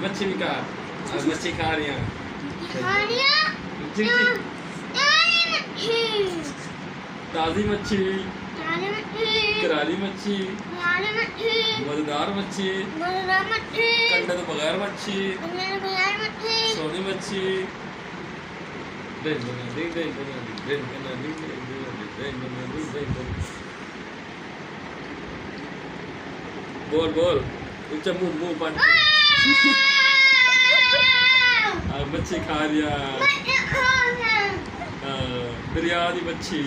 मच्छी भी खा। मच्छी खा रही हैं। ताज़ी मच्छी, करारी मच्छी, मजेदार मच्छी, कंडे तो बगैर मच्छी, सोनी मच्छी। बोल बोल ऊंचा मुंह पानी। मच्छी खा रिया। दरिया दी मच्छी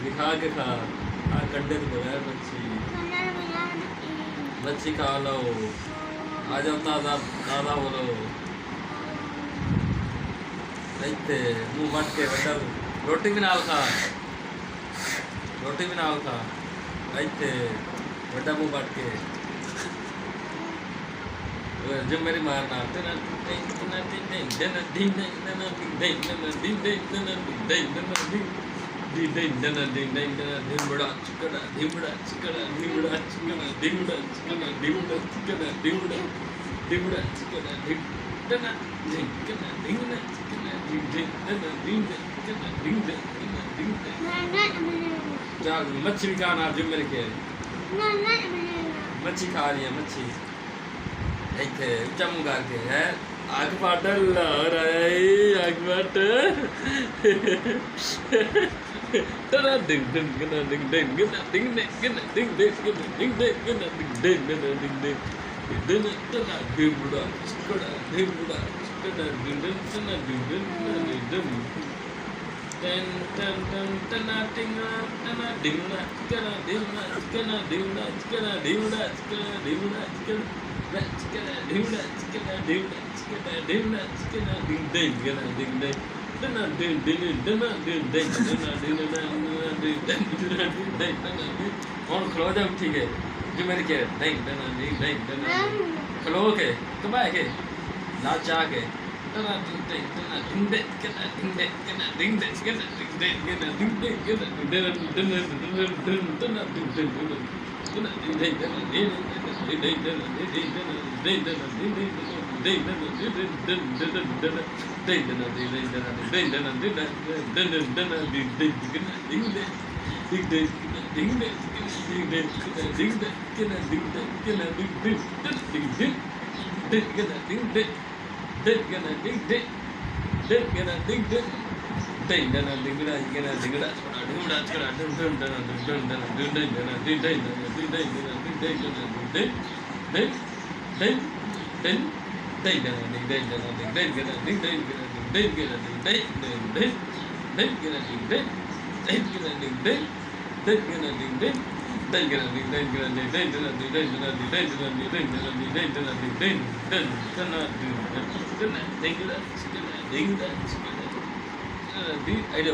दिखा के खा। कंडे तो बगैर मच्छी। मच्छी खा लो। आ जाओ ताज़ा ताज़ा बोलो। देखते मुंह बट के बटर रोटी भी नाल खा। रोटी भी नाल खा। देखते बड़ा मुंह बट के जो मेरी मारना मच्छी भी खाना जो मेरे के मच्छी खा रही है। मच्छी इतने चमका के है। आग पाटल और आग पाट तना डिंग डिंग गना डिंग डिंग गना डिंग डिंग गना डिंग डिंग गना डिंग डिंग गना डिंग डिंग गना डिंग डिंग डिंग तना डिंगड़ा चिकड़ा डिंगड़ा चिकड़ा डिंग डिंग तना डिंग डिंग डिंग डिंग ten ten ten तना टिंगा तना डिंगड़ा चिकड़ा डिंगड़ा चिकड़ा डिंगड़ा चिकड़ा डिंगड़ा चिकड़ा डिंगड़ा चिकड़ा और खलो जा ठीक है जो मेरे के खलो के कब आए के ना चाह के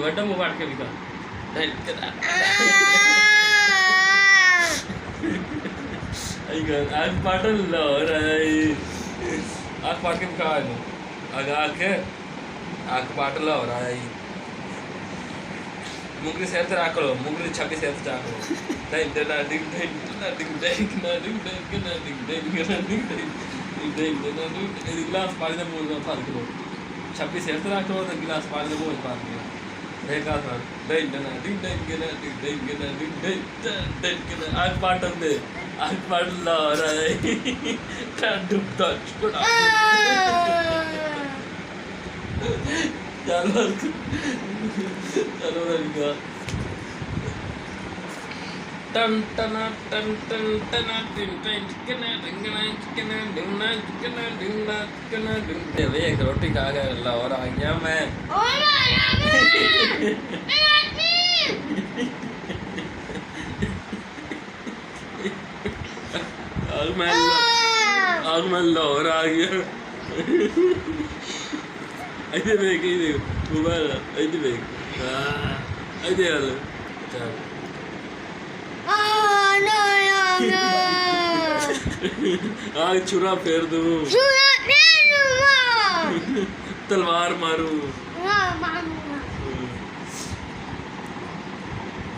वड्डा मुँह के भी आज पाटल आग पाट के खा आगे आग पाटल और आई मुगली सेहत राखलो मुगली छापी सेहत चाखलो डिंग डिंग डिंग डिंग डिंग डिंग डिंग डिंग डिंग गिलास पानी में मुंह में फाड़ के छापी सेहत राखलो तो गिलास पानी में मुंह में फाड़ के देखा था डिंग डिंग डिंग डिंग डिंग डिंग डिंग आग पाटल दे आग पाटल और आई डुब डच चलो चलो लड़का टन टना टन टन टना टिन टिन चिकना डिंगना चिकना डिंगना चिकना डिंगना चिकना डिंग वे एक रोटी खा के लाहौर आ गया मैं आज मैं लाहौर आ गया ऐसे देख मोबाइल ऐसे देख ऐसे यार चल आग छुरा फेर दूं तलवार मारूं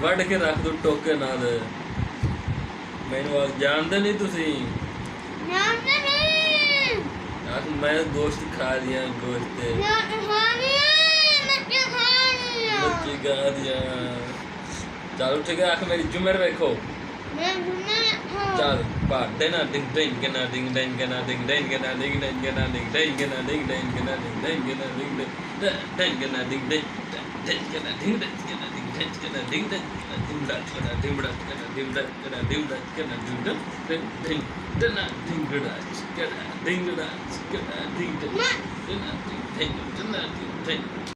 वड़ के रख दूं टोके ना दे मैनू जानते नहीं तुसी जानते नहीं मैं गोश्त खा लिया गोश्त मच्छी खा दिया चल उठ गया आँख मेरी जुमर रखो चल पार देना डिंग डिंग गना डिंग डिंग गना डिंग डिंग गना डिंग डिंग गना डिंग डिंग गना डिंग डिंग गना डिंग डिंग गना डिंग डिंग गना डिंग डिंग डिंग गना डिंग डिंग गना डिंग डिंग गना डिंग डिंग डिंग गना डिंग डिंग गना डिंग डिंग गना डिंग डिंग गना डिंग डिंग डिंग गना डिंग गना डिंग गना डिंग गना डिंग डिंग गना डिंग डिंग